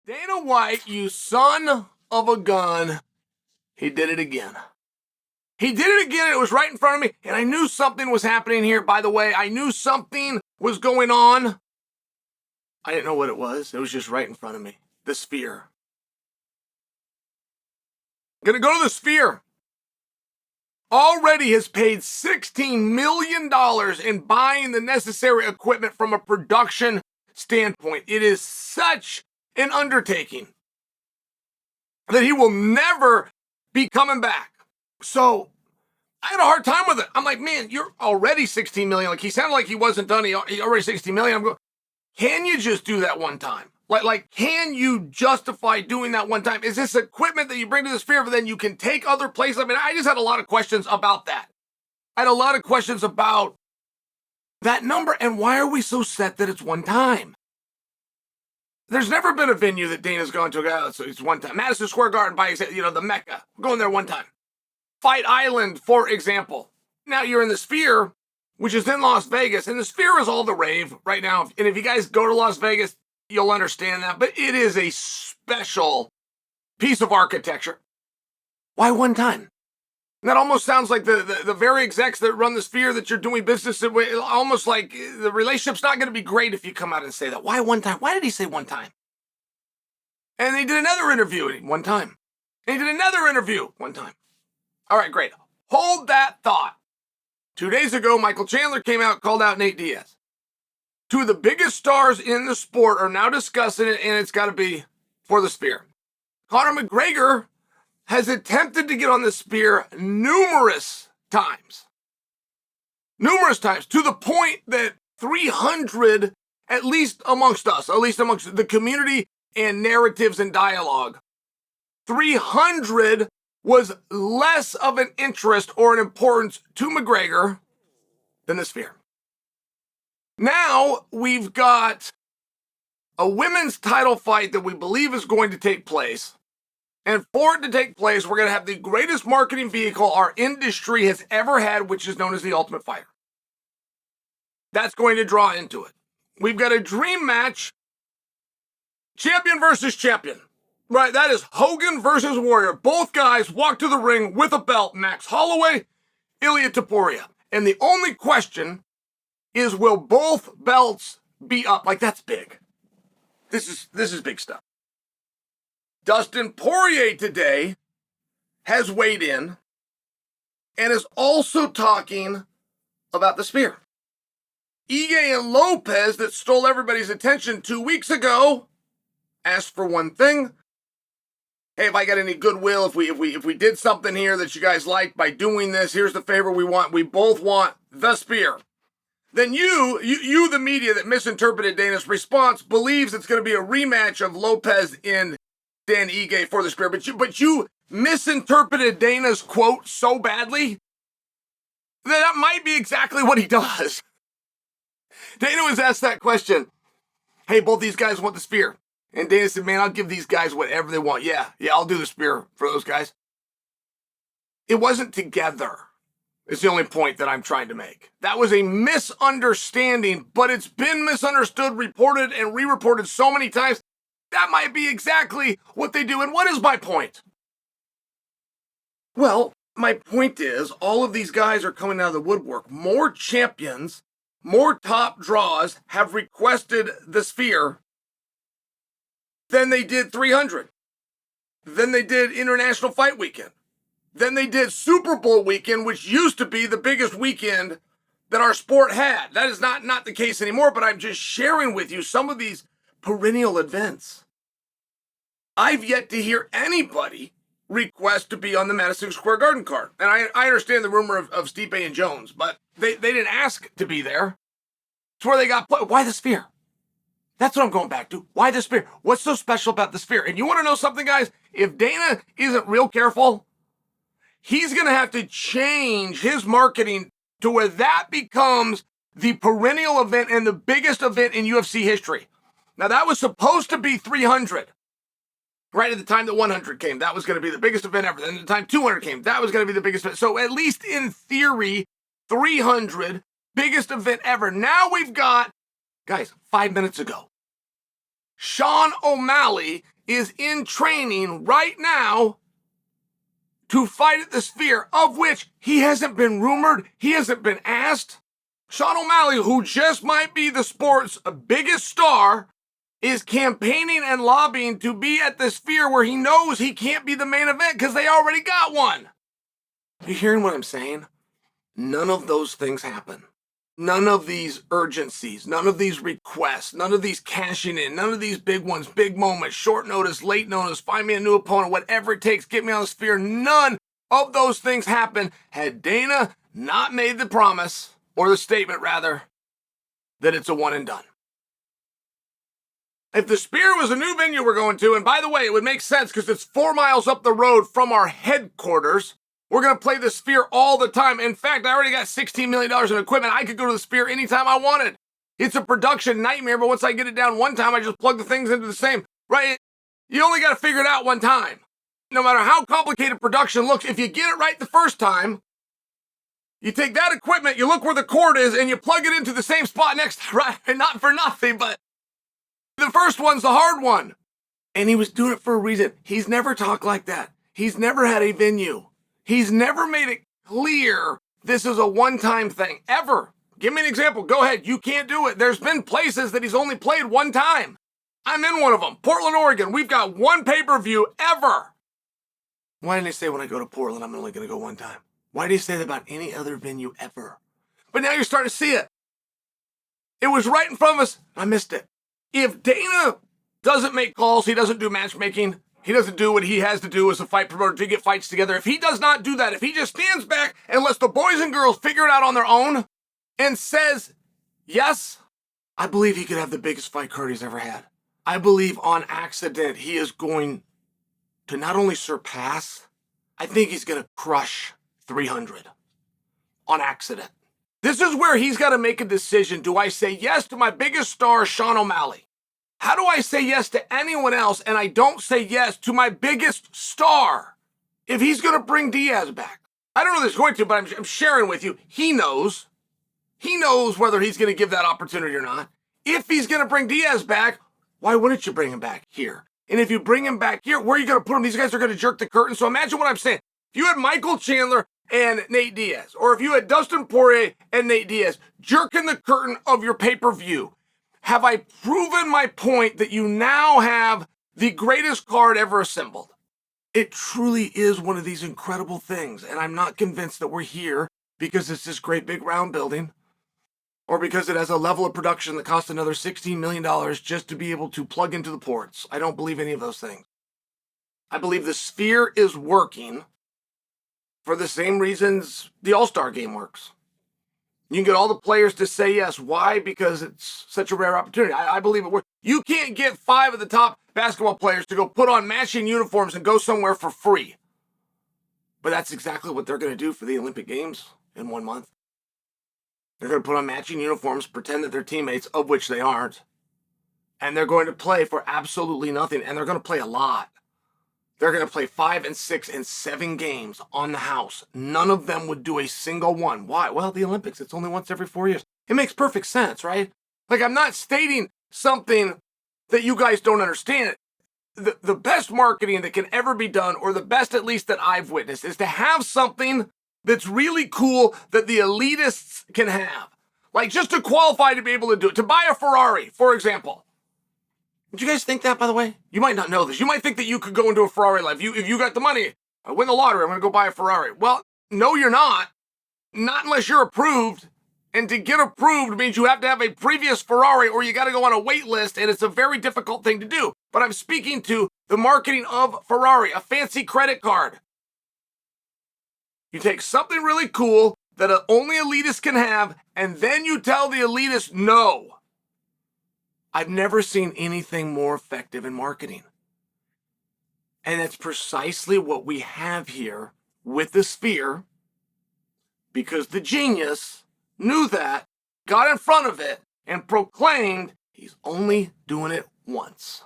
Dana White, you son of a gun, he did it again. He did it again, and it was right in front of me, and I knew something was happening here, by the way. I knew something was going on. I didn't know what it was. It was just right in front of me. The Sphere. Gonna go to the Sphere. Already has paid $16 million in buying the necessary equipment from a production standpoint. It is such an undertaking that he will never be coming back. So I had a hard time with it. I'm like, man, you're already $16 million. Like, he sounded like he wasn't done. He already $16 million. I'm going, can you just do that one time? Like, can you justify doing that one time? Is this equipment that you bring to the Sphere, but then you can take other places? I mean, I just had a lot of questions about that. I had a lot of questions about that number, and why are we so set that it's one time? There's never been a venue that Dana's gone to, so it's one time. Madison Square Garden, by example, the Mecca. We're going there one time. Fight Island, for example. Now you're in the Sphere, which is in Las Vegas, and the Sphere is all the rave right now. And if you guys go to Las Vegas, you'll understand that. But it is a special piece of architecture. Why one time? And that almost sounds like the very execs that run the Sphere that you're doing business with, almost like the relationship's not going to be great if you come out and say that. Why one time? Why did he say one time? And they did another interview one time. And he did another interview one time. All right, great. Hold that thought. 2 days ago, Michael Chandler came out, called out Nate Diaz. Two of the biggest stars in the sport are now discussing it, and it's got to be for the Sphere. Conor McGregor has attempted to get on the Sphere numerous times. Numerous times, to the point that 300, at least amongst us, at least amongst the community and narratives and dialogue, 300 was less of an interest or an importance to McGregor than the Sphere. Now we've got a women's title fight that we believe is going to take place. And for it to take place, we're going to have the greatest marketing vehicle our industry has ever had, which is known as the Ultimate Fighter. That's going to draw into it. We've got a dream match, champion versus champion. Right, that is Hogan versus Warrior. Both guys walk to the ring with a belt. Max Holloway, Ilya Topuria. And the only question is, will both belts be up? Like, that's big. This is big stuff. Dustin Poirier today has weighed in and is also talking about the Sphere. Ige and Lopez, that stole everybody's attention 2 weeks ago, asked for one thing. Hey, if I got any goodwill, if we did something here that you guys like by doing this, here's the favor we want. We both want the Sphere. Then you, the media that misinterpreted Dana's response, believes it's going to be a rematch of Lopez and Dan Ige for the Sphere. But you misinterpreted Dana's quote so badly that might be exactly what he does. Dana was asked that question. Hey, both these guys want the Sphere. And Dana said, man, I'll give these guys whatever they want. Yeah, I'll do the Sphere for those guys. It wasn't together. It's the only point that I'm trying to make. That was a misunderstanding, but it's been misunderstood, reported, and re-reported so many times. That might be exactly what they do. And what is my point? Well, my point is, all of these guys are coming out of the woodwork. More champions, more top draws have requested the Sphere than they did 300. Then they did International Fight Weekend. Then they did Super Bowl weekend, which used to be the biggest weekend that our sport had. That is not the case anymore, but I'm just sharing with you some of these perennial events. I've yet to hear anybody request to be on the Madison Square Garden card. And I understand the rumor of Stipe and Jones, but they didn't ask to be there. It's where they got put. Why the Sphere? That's what I'm going back to. Why the Sphere? What's so special about the Sphere? And you want to know something, guys? If Dana isn't real careful, he's going to have to change his marketing to where that becomes the perennial event and the biggest event in UFC history. Now, that was supposed to be 300. Right at the time that 100 came, that was going to be the biggest event ever. Then at the time 200 came, that was going to be the biggest event. So at least in theory, 300, biggest event ever. Now we've got, guys, 5 minutes ago, Sean O'Malley is in training right now to fight at the Sphere, of which he hasn't been rumored, he hasn't been asked. Sean O'Malley, who just might be the sport's biggest star, is campaigning and lobbying to be at the Sphere where he knows he can't be the main event because they already got one. You hearing what I'm saying? None of those things happen. None of these urgencies, none of these requests, none of these cashing in, none of these big ones, big moments, short notice, late notice, find me a new opponent, whatever it takes, get me on the Sphere. None of those things happen had Dana not made the promise, or the statement rather, that it's a one and done. If the Sphere was a new venue we're going to, and by the way, it would make sense because it's 4 miles up the road from our headquarters. We're going to play the Sphere all the time. In fact, I already got $16 million in equipment. I could go to the Sphere anytime I wanted. It's a production nightmare, but once I get it down one time, I just plug the things into the same, right? You only got to figure it out one time. No matter how complicated production looks, if you get it right the first time, you take that equipment, you look where the cord is, and you plug it into the same spot next time, right? And not for nothing, but the first one's the hard one. And he was doing it for a reason. He's never talked like that. He's never had a venue. He's never made it clear this is a one-time thing, ever. Give me an example. Go ahead. You can't do it. There's been places that he's only played one time. I'm in one of them. Portland, Oregon. We've got one pay-per-view ever. Why didn't he say when I go to Portland, I'm only going to go one time? Why did he say that about any other venue ever? But now you're starting to see it. It was right in front of us. I missed it. If Dana doesn't make calls, he doesn't do matchmaking, he doesn't do what he has to do as a fight promoter to get fights together. If he does not do that, if he just stands back and lets the boys and girls figure it out on their own and says, yes, I believe he could have the biggest fight card he's ever had. I believe on accident he is going to not only surpass, I think he's going to crush 300 on accident. This is where he's got to make a decision. Do I say yes to my biggest star, Sean O'Malley? How do I say yes to anyone else and I don't say yes to my biggest star? If he's going to bring Diaz back. I don't know if he's going to, but I'm sharing with you. He knows. He knows whether he's going to give that opportunity or not. If he's going to bring Diaz back, why wouldn't you bring him back here? And if you bring him back here, where are you going to put him? These guys are going to jerk the curtain. So imagine what I'm saying. If you had Michael Chandler and Nate Diaz, or if you had Dustin Poirier and Nate Diaz jerking the curtain of your pay-per-view, have I proven my point that you now have the greatest card ever assembled? It truly is one of these incredible things, and I'm not convinced that we're here because it's this great big round building, or because it has a level of production that costs another $16 million just to be able to plug into the ports. I don't believe any of those things. I believe the Sphere is working for the same reasons the All-Star game works. You can get all the players to say yes. Why? Because it's such a rare opportunity. I believe it works. You can't get 5 of the top basketball players to go put on matching uniforms and go somewhere for free. But that's exactly what they're going to do for the Olympic Games in 1 month. They're going to put on matching uniforms, pretend that they're teammates, of which they aren't. And they're going to play for absolutely nothing. And they're going to play a lot. They're going to play 5 and 6 and 7 games on the house. None of them would do a single one. Why? Well, the Olympics, it's only once every 4 years. It makes perfect sense, right? Like, I'm not stating something that you guys don't understand. The best marketing that can ever be done, or the best at least that I've witnessed, is to have something that's really cool that the elitists can have. Like, just to qualify to be able to do it. To buy a Ferrari, for example. Did you guys think that, by the way? You might not know this. You might think that you could go into a Ferrari life. If you got the money, I win the lottery, I'm going to go buy a Ferrari. Well, no, you're not. Not unless you're approved. And to get approved means you have to have a previous Ferrari, or you got to go on a wait list, and it's a very difficult thing to do. But I'm speaking to the marketing of Ferrari, a fancy credit card. You take something really cool that only elitists can have, and then you tell the elitists no. I've never seen anything more effective in marketing. And that's precisely what we have here with the Sphere, because the genius knew that, got in front of it, and proclaimed he's only doing it once.